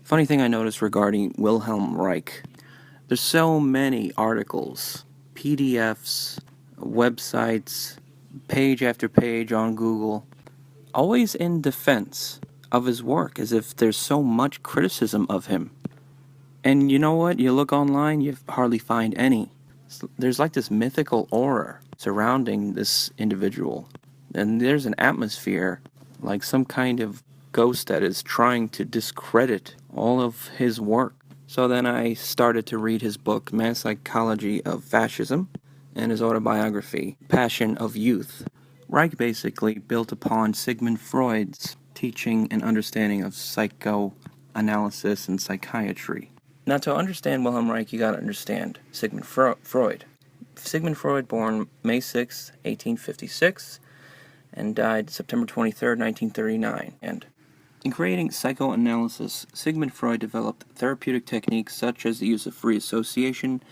Funny thing I noticed regarding Wilhelm Reich, there's so many articles, PDFs, websites, page after page on Google, always in defense of his work, as if there's so much criticism of him. And you know what? You look online, you hardly find any. There's like this mythical aura surrounding this individual. And there's an atmosphere, like some kind of ghost that is trying to discredit all of his work. So then I started to read his book, Mass Psychology of Fascism, and his autobiography, Passion of Youth. Reich basically built upon Sigmund Freud's teaching and understanding of psychoanalysis and psychiatry. Now, to understand Wilhelm Reich, you gotta understand Sigmund Freud. Sigmund Freud, born May 6, 1856, and died September 23, 1939. And in creating psychoanalysis, Sigmund Freud developed therapeutic techniques such as the use of free association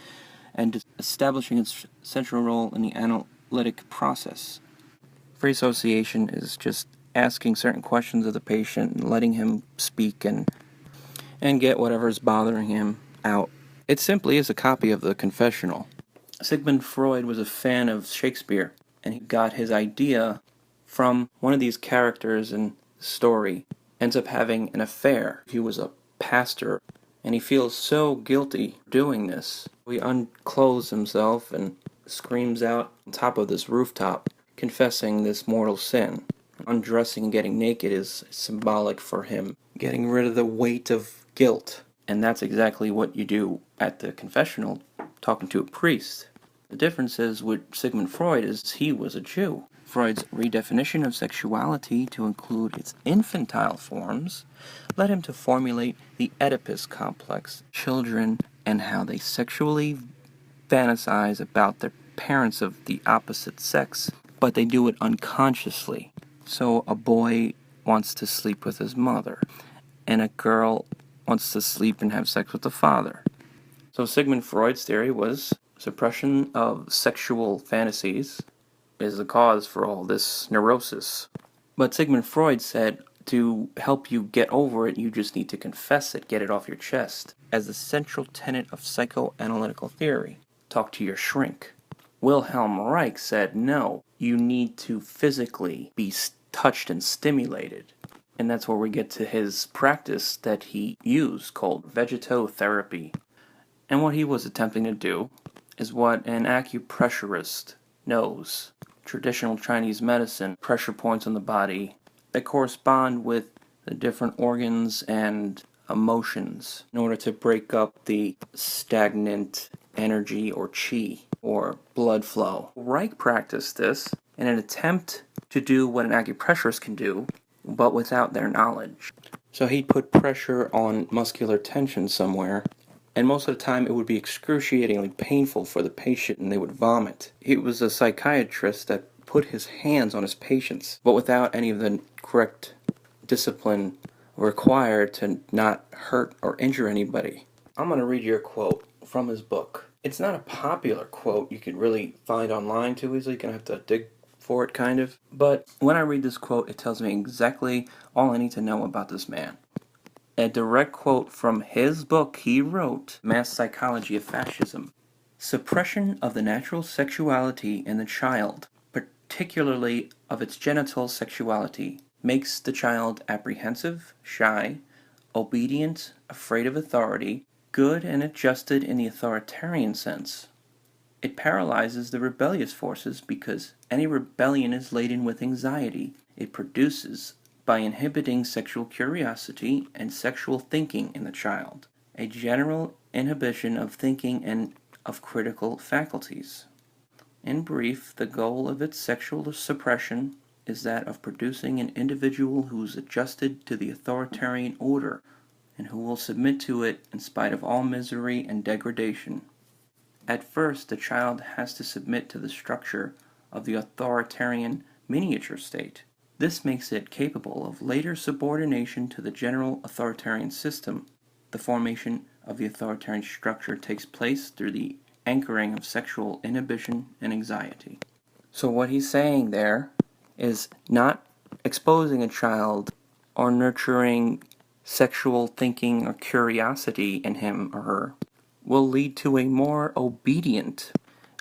and establishing its central role in the analytic process. Free association is just asking certain questions of the patient and letting him speak and get whatever is bothering him out. It simply is a copy of the confessional. Sigmund Freud was a fan of Shakespeare, and he got his idea from one of these characters in the story. Ends up having an affair. He was a pastor, and he feels so guilty doing this. He unclothes himself and screams out on top of this rooftop, confessing this mortal sin. Undressing and getting naked is symbolic for him getting rid of the weight of guilt. And that's exactly what you do at the confessional, talking to a priest. The difference is with Sigmund Freud is he was a Jew. Freud's redefinition of sexuality to include its infantile forms led him to formulate the Oedipus complex, children and how they sexually fantasize about their parents of the opposite sex, but they do it unconsciously. So a boy wants to sleep with his mother, and a girl wants to sleep and have sex with the father. So Sigmund Freud's theory was suppression of sexual fantasies is the cause for all this neurosis. But Sigmund Freud said to help you get over it, you just need to confess it, get it off your chest, as the central tenet of psychoanalytical theory. Talk to your shrink. Wilhelm Reich said no, you need to physically be touched and stimulated. And that's where we get to his practice that he used called vegetotherapy. And what he was attempting to do is what an acupressurist knows. Traditional Chinese medicine, pressure points on the body that correspond with the different organs and emotions in order to break up the stagnant energy or qi or blood flow. Reich practiced this in an attempt to do what an acupressurist can do, but without their knowledge. So he'd put pressure on muscular tension somewhere, and most of the time it would be excruciatingly painful for the patient and they would vomit. He was a psychiatrist that put his hands on his patients, but without any of the correct discipline required to not hurt or injure anybody. I'm going to read you a quote from his book. It's not a popular quote you could really find online too easily. You're going to have to dig for it, kind of. But when I read this quote, it tells me exactly all I need to know about this man. A direct quote from his book he wrote, Mass Psychology of Fascism. Suppression of the natural sexuality in the child, particularly of its genital sexuality, makes the child apprehensive, shy, obedient, afraid of authority, good and adjusted in the authoritarian sense. It paralyzes the rebellious forces because any rebellion is laden with anxiety it produces by inhibiting sexual curiosity and sexual thinking in the child, a general inhibition of thinking and of critical faculties. In brief, the goal of its sexual suppression is that of producing an individual who is adjusted to the authoritarian order and who will submit to it in spite of all misery and degradation. At first, the child has to submit to the structure of the authoritarian miniature state. This makes it capable of later subordination to the general authoritarian system. The formation of the authoritarian structure takes place through the anchoring of sexual inhibition and anxiety. So what he's saying there is not exposing a child or nurturing sexual thinking or curiosity in him or her will lead to a more obedient,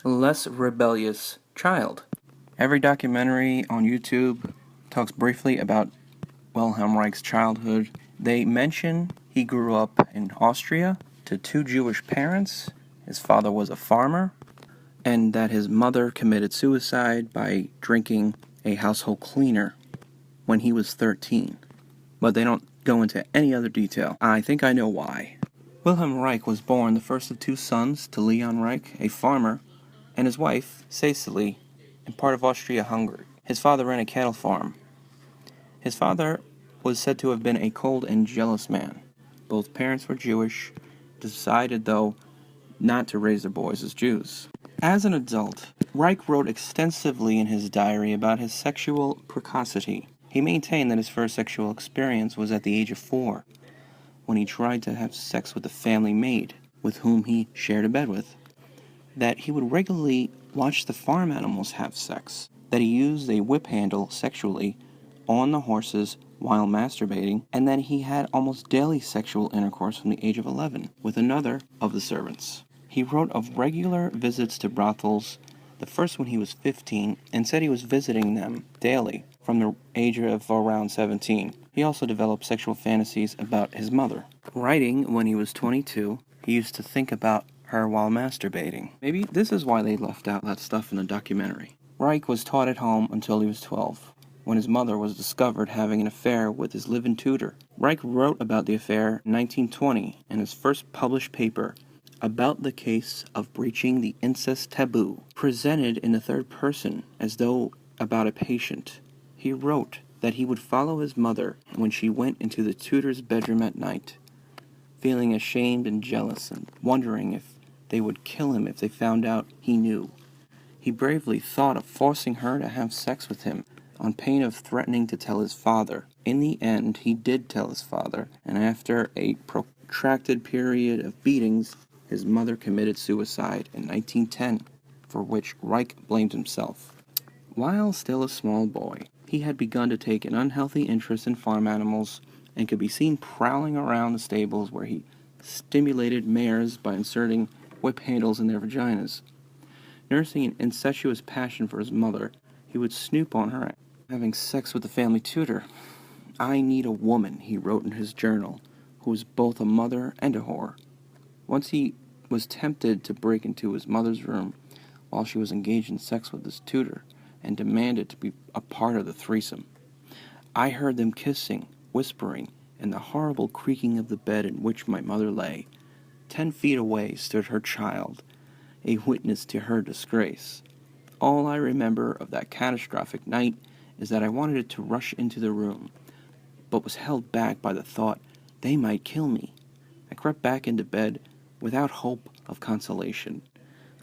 less rebellious child. Every documentary on YouTube talks briefly about Wilhelm Reich's childhood. They mention he grew up in Austria to 2 Jewish parents. His father was a farmer, and that his mother committed suicide by drinking a household cleaner when he was 13. But they don't go into any other detail. I think I know why. Wilhelm Reich was born the first of 2 sons to Leon Reich, a farmer, and his wife, Cecily, in part of Austria-Hungary. His father ran a cattle farm. His father was said to have been a cold and jealous man. Both parents were Jewish, decided, though, not to raise their boys as Jews. As an adult, Reich wrote extensively in his diary about his sexual precocity. He maintained that his first sexual experience was at the age of 4, when he tried to have sex with a family maid with whom he shared a bed with. That he would regularly watch the farm animals have sex. That he used a whip handle sexually on the horses while masturbating, and that he had almost daily sexual intercourse from the age of 11 with another of the servants. He wrote of regular visits to brothels, the first when he was 15, and said he was visiting them daily from the age of around 17. He also developed sexual fantasies about his mother. Writing when he was 22, he used to think about her while masturbating. Maybe this is why they left out that stuff in the documentary. Reich was taught at home until he was 12, when his mother was discovered having an affair with his live-in tutor. Reich wrote about the affair in 1920 in his first published paper, About the Case of Breaching the Incest Taboo, presented in the third person as though about a patient. He wrote that he would follow his mother when she went into the tutor's bedroom at night, feeling ashamed and jealous and wondering if they would kill him if they found out he knew. He bravely thought of forcing her to have sex with him, on pain of threatening to tell his father. In the end, he did tell his father, and after a protracted period of beatings, his mother committed suicide in 1910, for which Reich blamed himself. While still a small boy, he had begun to take an unhealthy interest in farm animals and could be seen prowling around the stables where he stimulated mares by inserting whip handles in their vaginas. Nursing an incestuous passion for his mother, he would snoop on her, having sex with the family tutor. "I need a woman," he wrote in his journal, "who is both a mother and a whore." Once he was tempted to break into his mother's room while she was engaged in sex with his tutor and demanded to be a part of the threesome. "I heard them kissing, whispering, and the horrible creaking of the bed in which my mother lay. 10 feet away stood her child, a witness to her disgrace. All I remember of that catastrophic night is that I wanted to rush into the room, but was held back by the thought they might kill me. I crept back into bed without hope of consolation,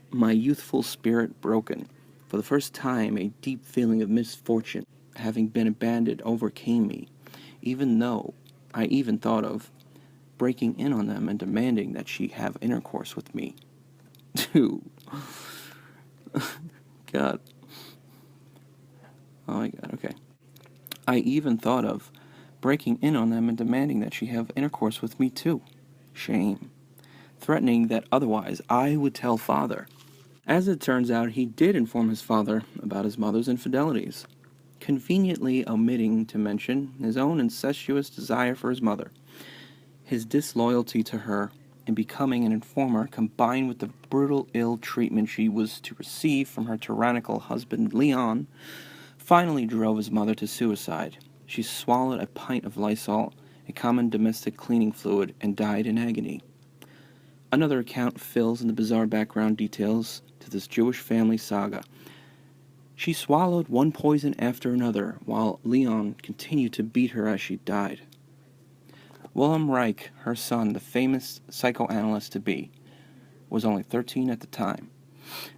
my youthful spirit broken. For the first time, a deep feeling of misfortune, having been abandoned, overcame me, even though I even thought of breaking in on them and demanding that she have intercourse with me." Dude. God. Oh my God, okay. "I even thought of breaking in on them and demanding that she have intercourse with me too. Shame. Threatening that otherwise I would tell father." As it turns out, he did inform his father about his mother's infidelities, conveniently omitting to mention his own incestuous desire for his mother. His disloyalty to her in becoming an informer, combined with the brutal ill treatment she was to receive from her tyrannical husband Leon, finally drove his mother to suicide. She swallowed a pint of Lysol, a common domestic cleaning fluid, and died in agony. Another account fills in the bizarre background details to this Jewish family saga. She swallowed one poison after another, while Leon continued to beat her as she died. Wilhelm Reich, her son, the famous psychoanalyst to be, was only 13 at the time.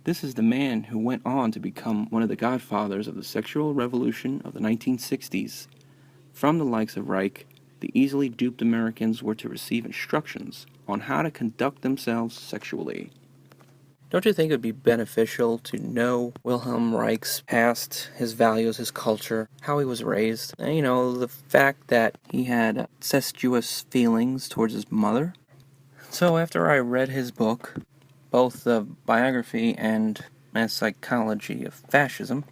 This is the man who went on to become one of the godfathers of the sexual revolution of the 1960s. From the likes of Reich, the easily duped Americans were to receive instructions on how to conduct themselves sexually. Don't you think it would be beneficial to know Wilhelm Reich's past, his values, his culture, how he was raised? And, the fact that he had incestuous feelings towards his mother. So after I read his book, both the biography and Mass Psychology of Fascism,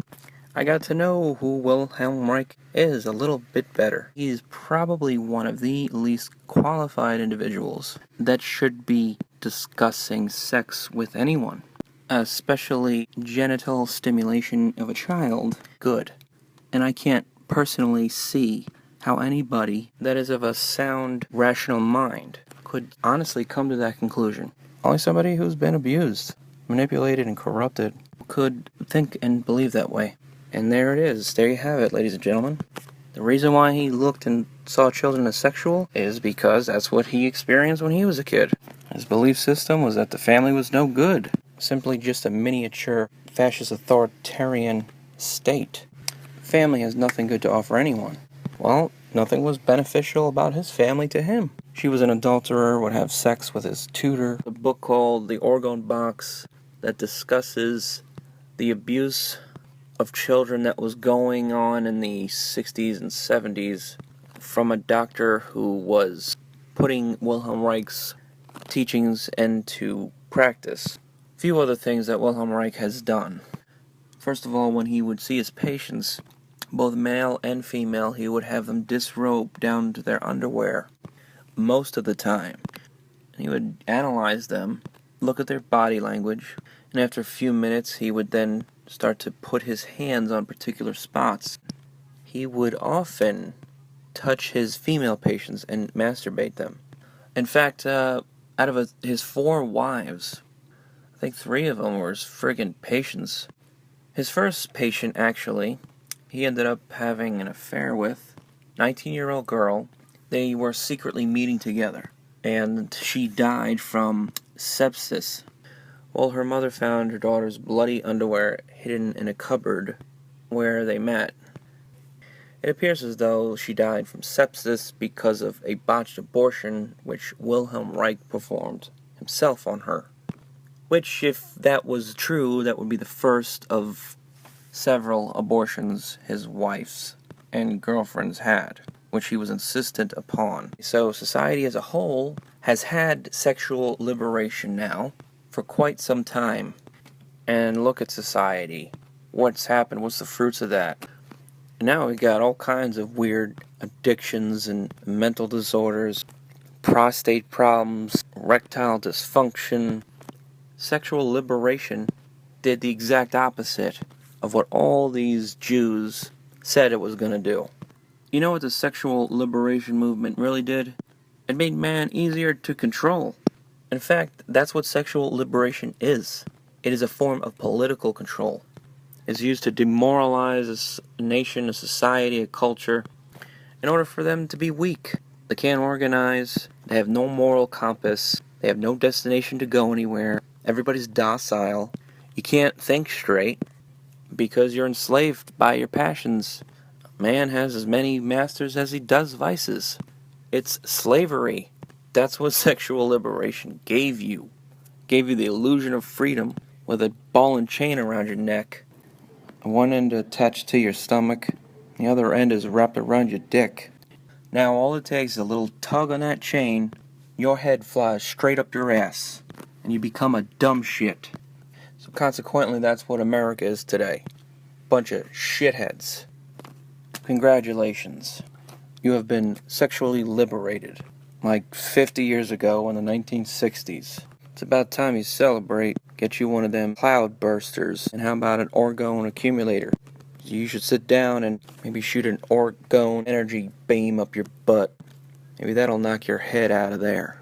I got to know who Wilhelm Reich is a little bit better. He is probably one of the least qualified individuals that should be discussing sex with anyone, especially genital stimulation of a child. Good. And I can't personally see how anybody that is of a sound, rational mind could honestly come to that conclusion. Only somebody who's been abused, manipulated, and corrupted could think and believe that way. And there it is. There you have it, ladies and gentlemen. The reason why he looked and saw children as sexual is because that's what he experienced when he was a kid. His belief system was that the family was no good. Simply just a miniature fascist authoritarian state. Family has nothing good to offer anyone. Well, nothing was beneficial about his family to him. She was an adulterer, would have sex with his tutor. A book called The Orgone Box that discusses the abuse of children that was going on in the 60s and 70s from a doctor who was putting Wilhelm Reich's teachings into practice. A few other things that Wilhelm Reich has done. First of all, when he would see his patients, both male and female, he would have them disrobe down to their underwear most of the time. And he would analyze them, look at their body language, and after a few minutes he would then start to put his hands on particular spots. He would often touch his female patients and masturbate them. In fact, out of his 4 wives, I think 3 of them were his friggin' patients. His first patient, actually, he ended up having an affair with a 19-year-old girl. They were secretly meeting together, and she died from sepsis. Well, her mother found her daughter's bloody underwear hidden in a cupboard where they met. It appears as though she died from sepsis because of a botched abortion which Wilhelm Reich performed himself on her. Which, if that was true, that would be the first of several abortions his wives and girlfriends had, which he was insistent upon. So society as a whole has had sexual liberation now for quite some time. And look at society. What's happened? What's the fruits of that? Now we got all kinds of weird addictions and mental disorders, prostate problems, erectile dysfunction. Sexual liberation did the exact opposite of what all these Jews said it was going to do. You know what the sexual liberation movement really did? It made man easier to control. In fact, that's what sexual liberation is. It is a form of political control. It's used to demoralize a nation, a society, a culture, in order for them to be weak. They can't organize, they have no moral compass, they have no destination to go anywhere, everybody's docile, you can't think straight, because you're enslaved by your passions. Man has as many masters as he does vices. It's slavery. That's what sexual liberation gave you. Gave you the illusion of freedom with a ball and chain around your neck. One end attached to your stomach, the other end is wrapped around your dick. Now all it takes is a little tug on that chain, your head flies straight up your ass, and you become a dumb shit. So consequently, that's what America is today. Bunch of shitheads. Congratulations. You have been sexually liberated. Like 50 years ago in the 1960s. It's about time you celebrate. Get you one of them cloud bursters. And how about an orgone accumulator? You should sit down and maybe shoot an orgone energy beam up your butt. Maybe that'll knock your head out of there.